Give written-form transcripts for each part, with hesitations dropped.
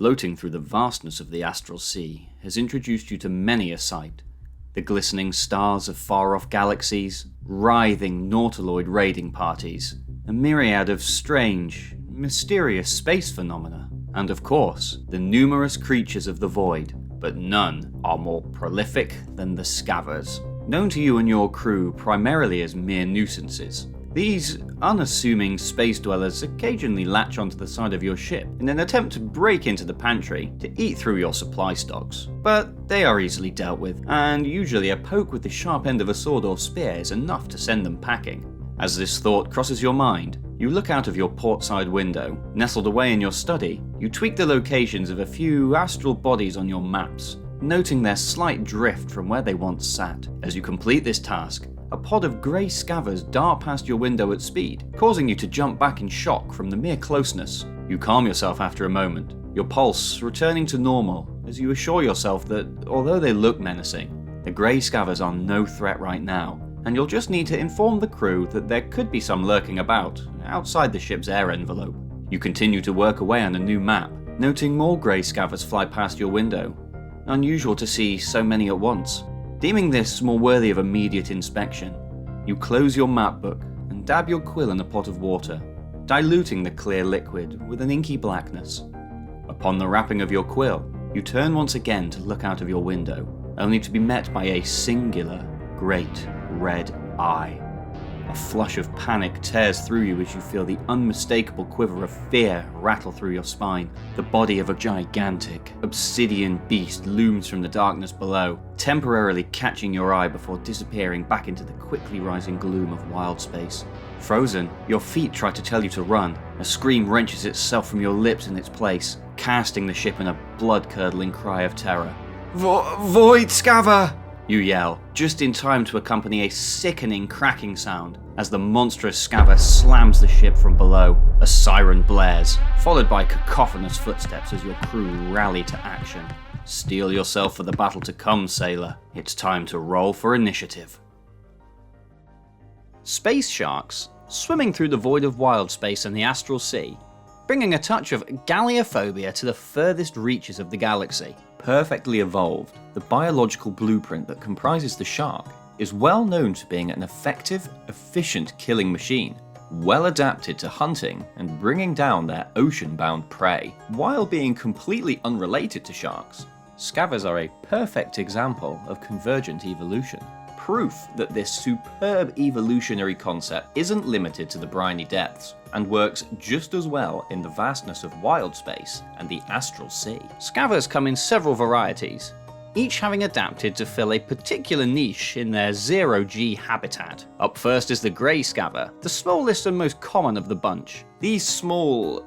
Floating through the vastness of the Astral Sea has introduced you to many a sight. The glistening stars of far-off galaxies, writhing nautiloid raiding parties, a myriad of strange, mysterious space phenomena, and of course, the numerous creatures of the void, but none are more prolific than the Scavvers, known to you and your crew primarily as mere nuisances. These unassuming space dwellers occasionally latch onto the side of your ship in an attempt to break into the pantry to eat through your supply stocks, but they are easily dealt with, and usually a poke with the sharp end of a sword or spear is enough to send them packing. As this thought crosses your mind, you look out of your portside window. Nestled away in your study, you tweak the locations of a few astral bodies on your maps, noting their slight drift from where they once sat. As you complete this task, a pod of grey Scavvers dart past your window at speed, causing you to jump back in shock from the mere closeness. You calm yourself after a moment, your pulse returning to normal as you assure yourself that, although they look menacing, the grey Scavvers are no threat right now, and you'll just need to inform the crew that there could be some lurking about, outside the ship's air envelope. You continue to work away on a new map, noting more grey Scavvers fly past your window. Unusual to see so many at once. Deeming this more worthy of immediate inspection, you close your map book and dab your quill in a pot of water, diluting the clear liquid with an inky blackness. Upon the wrapping of your quill, you turn once again to look out of your window, only to be met by a singular, great red eye. A flush of panic tears through you as you feel the unmistakable quiver of fear rattle through your spine. The body of a gigantic, obsidian beast looms from the darkness below, temporarily catching your eye before disappearing back into the quickly rising gloom of Wildspace. Frozen, your feet try to tell you to run. A scream wrenches itself from your lips in its place, casting the ship in a blood-curdling cry of terror. Void Scavver! You yell, just in time to accompany a sickening cracking sound as the monstrous Scavver slams the ship from below. A siren blares, followed by cacophonous footsteps as your crew rally to action. Steel yourself for the battle to come, sailor. It's time to roll for initiative. Space sharks, swimming through the void of Wildspace and the Astral Sea, bringing a touch of galleophobia to the furthest reaches of the galaxy. Perfectly evolved, the biological blueprint that comprises the shark is well known to being an effective, efficient killing machine, well adapted to hunting and bringing down their ocean-bound prey. While being completely unrelated to sharks, Scavvers are a perfect example of convergent evolution. Proof that this superb evolutionary concept isn't limited to the briny depths, and works just as well in the vastness of Wildspace and the Astral Sea. Scavvers come in several varieties, each having adapted to fill a particular niche in their zero-G habitat. Up first is the grey Scavver, the smallest and most common of the bunch. These small,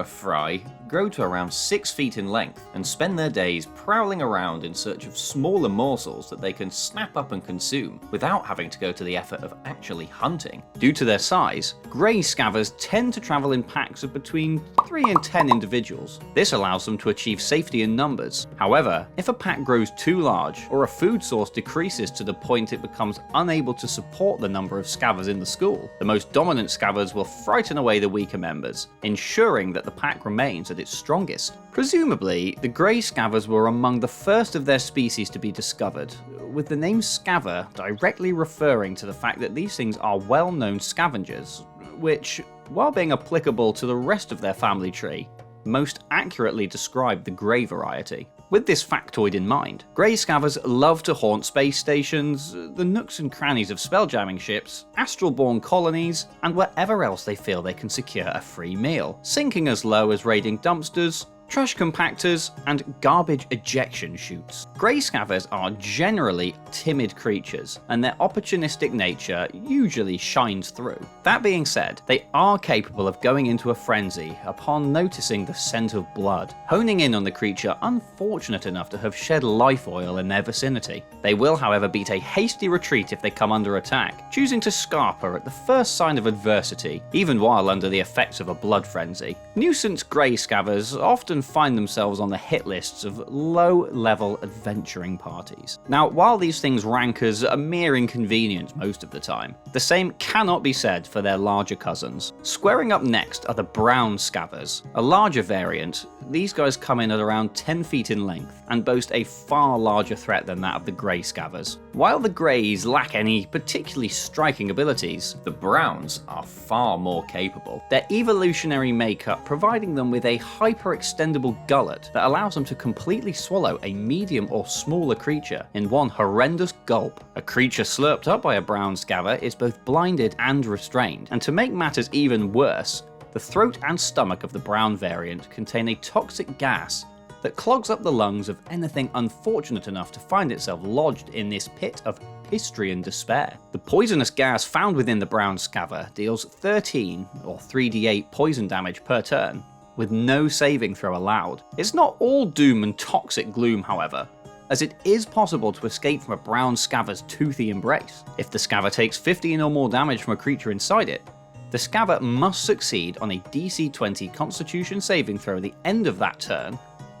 fry grow to around 6 feet in length and spend their days prowling around in search of smaller morsels that they can snap up and consume without having to go to the effort of actually hunting. Due to their size, grey Scavvers tend to travel in packs of between 3 and 10 individuals. This allows them to achieve safety in numbers. However, if a pack grows too large or a food source decreases to the point it becomes unable to support the number of Scavvers in the school, the most dominant Scavvers will frighten away the weaker members, ensuring that the pack remains at its strongest. Presumably, the grey Scavvers were among the first of their species to be discovered, with the name Scavver directly referring to the fact that these things are well-known scavengers, which, while being applicable to the rest of their family tree, most accurately describe the grey variety. With this factoid in mind, grey Scavvers love to haunt space stations, the nooks and crannies of spelljamming ships, astral-born colonies, and wherever else they feel they can secure a free meal, sinking as low as raiding dumpsters, trash compactors, and garbage ejection chutes. Grey Scavvers are generally timid creatures, and their opportunistic nature usually shines through. That being said, they are capable of going into a frenzy upon noticing the scent of blood, honing in on the creature unfortunate enough to have shed life oil in their vicinity. They will, however, beat a hasty retreat if they come under attack, choosing to scarper at the first sign of adversity, even while under the effects of a blood frenzy. Nuisance grey Scavvers often find themselves on the hit lists of low-level adventuring parties. Now, while these things rank as a mere inconvenience most of the time, the same cannot be said for their larger cousins. Squaring up next are the brown Scavvers, a larger variant, these guys come in at around 10 feet in length and boast a far larger threat than that of the grey Scavvers. While the greys lack any particularly striking abilities, the browns are far more capable, their evolutionary makeup providing them with a hyper-extendable gullet that allows them to completely swallow a medium or smaller creature in one horrendous gulp. A creature slurped up by a brown Scavver is both blinded and restrained, and to make matters even worse, the throat and stomach of the brown variant contain a toxic gas that clogs up the lungs of anything unfortunate enough to find itself lodged in this pit of Pistrian despair. The poisonous gas found within the brown Scavver deals 13 or 3d8 poison damage per turn, with no saving throw allowed. It's not all doom and toxic gloom, however, as it is possible to escape from a brown Scavver's toothy embrace. If the Scavver takes 15 or more damage from a creature inside it, the Scavver must succeed on a DC 20 Constitution saving throw at the end of that turn,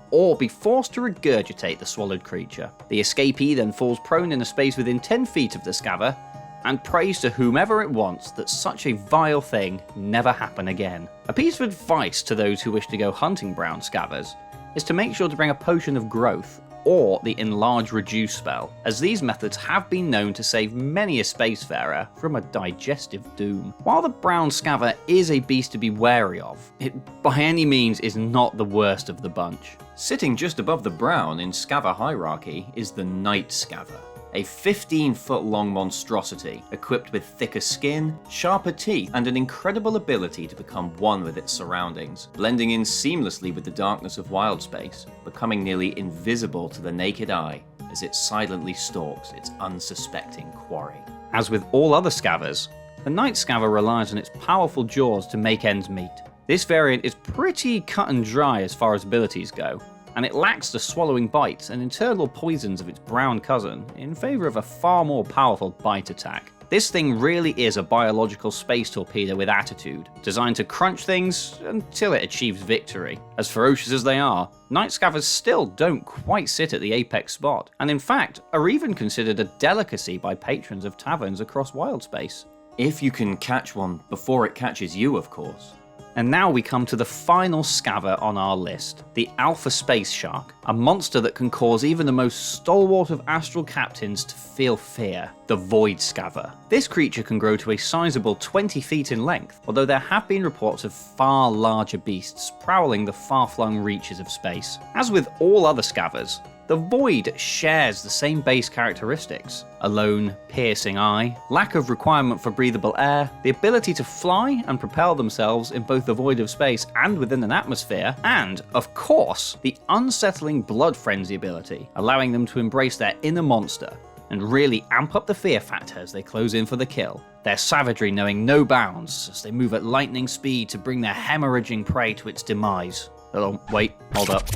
or be forced to regurgitate the swallowed creature. The escapee then falls prone in a space within 10 feet of the Scavver, and prays to whomever it wants that such a vile thing never happen again. A piece of advice to those who wish to go hunting brown Scavvers is to make sure to bring a potion of growth, or the Enlarge Reduce spell, as these methods have been known to save many a spacefarer from a digestive doom. While the brown Scavver is a beast to be wary of, it by any means is not the worst of the bunch. Sitting just above the brown in Scavver hierarchy is the Night Scavver, a 15-foot long monstrosity equipped with thicker skin, sharper teeth, and an incredible ability to become one with its surroundings, blending in seamlessly with the darkness of Wildspace, becoming nearly invisible to the naked eye as it silently stalks its unsuspecting quarry. As with all other Scavvers, the Night Scavver relies on its powerful jaws to make ends meet. This variant is pretty cut and dry as far as abilities go, and it lacks the swallowing bites and internal poisons of its brown cousin in favour of a far more powerful bite attack. This thing really is a biological space torpedo with attitude, designed to crunch things until it achieves victory. As ferocious as they are, Night Scavvers still don't quite sit at the apex spot, and in fact are even considered a delicacy by patrons of taverns across Wildspace. If you can catch one before it catches you, of course. And now we come to the final Scavver on our list, the Alpha Space Shark, a monster that can cause even the most stalwart of astral captains to feel fear, the Void Scavver. This creature can grow to a sizable 20 feet in length, although there have been reports of far larger beasts prowling the far-flung reaches of space. As with all other Scavvers, the Void shares the same base characteristics: a lone, piercing eye, lack of requirement for breathable air, the ability to fly and propel themselves in both the void of space and within an atmosphere, and, of course, the unsettling blood frenzy ability, allowing them to embrace their inner monster and really amp up the fear factor as they close in for the kill. Their savagery knowing no bounds as they move at lightning speed to bring their hemorrhaging prey to its demise. Oh, wait, hold up.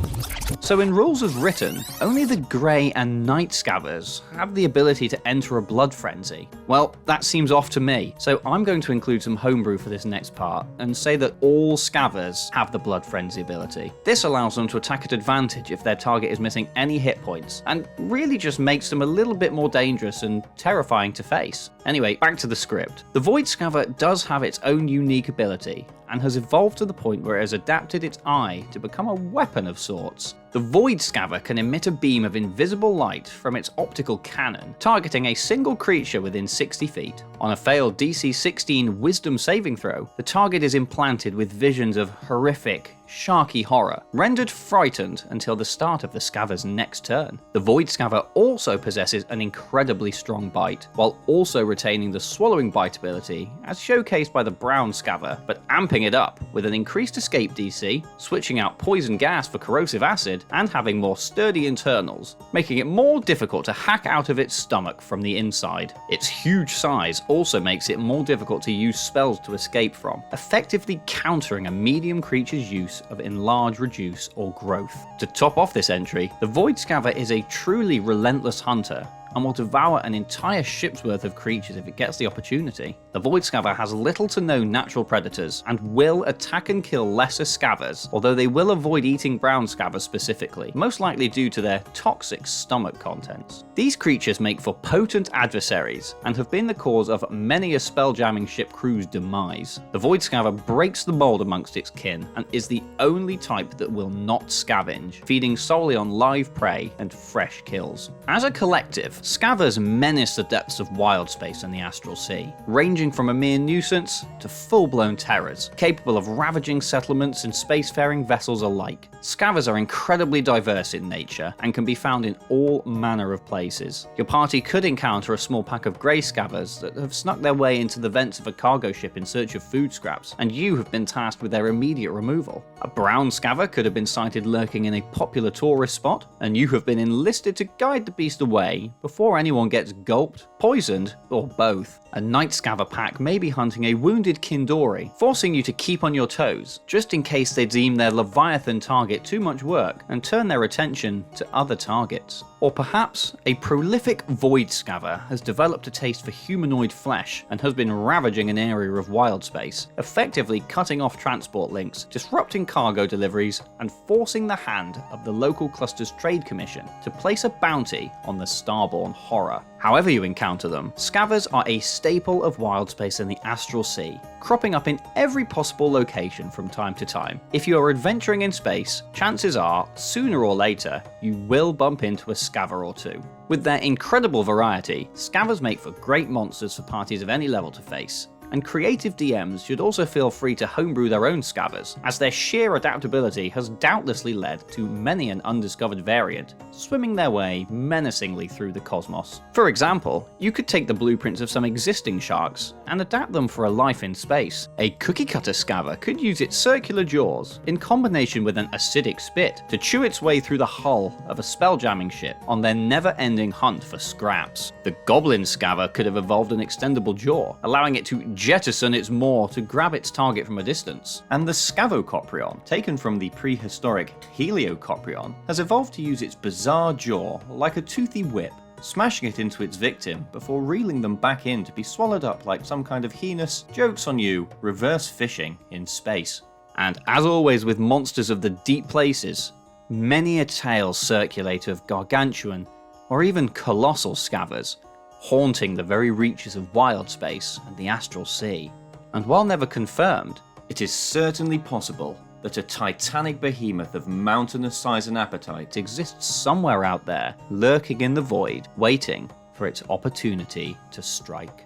So in Rules as Written, only the Grey and Night Scavvers have the ability to enter a blood frenzy. Well, that seems off to me, so I'm going to include some homebrew for this next part, and say that all Scavvers have the blood frenzy ability. This allows them to attack at advantage if their target is missing any hit points, and really just makes them a little bit more dangerous and terrifying to face. Anyway, back to the script. The Void Scavver does have its own unique ability, and has evolved to the point where it has adapted its eye to become a weapon of sorts. The Void Scavver can emit a beam of invisible light from its optical cannon, targeting a single creature within 60 feet. On a failed DC 16 Wisdom saving throw, the target is implanted with visions of horrific, sharky horror, rendered frightened until the start of the Scavver's next turn. The Void Scavver also possesses an incredibly strong bite, while also retaining the swallowing bite ability, as showcased by the brown Scavver, but amping it up with an increased escape DC, switching out poison gas for corrosive acid, and having more sturdy internals, making it more difficult to hack out of its stomach from the inside. Its huge size also makes it more difficult to use spells to escape from, effectively countering a medium creature's use of Enlarge, Reduce, or Growth. To top off this entry, the Void Scavver is a truly relentless hunter, and will devour an entire ship's worth of creatures if it gets the opportunity. The Void Scavver has little to no natural predators, and will attack and kill lesser Scavvers, although they will avoid eating brown Scavvers specifically, most likely due to their toxic stomach contents. These creatures make for potent adversaries, and have been the cause of many a spelljamming ship crew's demise. The Void Scavver breaks the mold amongst its kin, and is the only type that will not scavenge, feeding solely on live prey and fresh kills. As a collective, Scavvers menace the depths of Wildspace and the Astral Sea, ranging from a mere nuisance to full-blown terrors, capable of ravaging settlements and spacefaring vessels alike. Scavvers are incredibly diverse in nature and can be found in all manner of places. Your party could encounter a small pack of grey Scavvers that have snuck their way into the vents of a cargo ship in search of food scraps, and you have been tasked with their immediate removal. A brown Scavver could have been sighted lurking in a popular tourist spot, and you have been enlisted to guide the beast away before anyone gets gulped, poisoned, or both. A night Scavver pack may be hunting a wounded Kindori, forcing you to keep on your toes, just in case they deem their Leviathan target too much work and turn their attention to other targets. Or perhaps a prolific Void Scavver has developed a taste for humanoid flesh and has been ravaging an area of Wildspace, effectively cutting off transport links, disrupting cargo deliveries, and forcing the hand of the local cluster's trade commission to place a bounty on the starborn horror. However you encounter them, Scavvers are a staple of Wildspace and the Astral Sea, cropping up in every possible location from time to time. If you are adventuring in space, chances are, sooner or later, you will bump into a Scavver or two. With their incredible variety, Scavvers make for great monsters for parties of any level to face, and creative DMs should also feel free to homebrew their own Scavvers, as their sheer adaptability has doubtlessly led to many an undiscovered variant, swimming their way menacingly through the cosmos. For example, you could take the blueprints of some existing sharks and adapt them for a life in space. A cookie cutter Scavver could use its circular jaws, in combination with an acidic spit, to chew its way through the hull of a spelljamming ship on their never-ending hunt for scraps. The goblin Scavver could have evolved an extendable jaw, allowing it to jettison its maw to grab its target from a distance. And the Scavocoprion, taken from the prehistoric Heliocoprion, has evolved to use its bizarre jaw like a toothy whip, smashing it into its victim before reeling them back in to be swallowed up like some kind of heinous, jokes on you, reverse fishing in space. And as always with monsters of the deep places, many a tale circulate of gargantuan or even colossal Scavvers, haunting the very reaches of Wildspace and the Astral Sea. And while never confirmed, it is certainly possible that a titanic behemoth of mountainous size and appetite exists somewhere out there, lurking in the void, waiting for its opportunity to strike.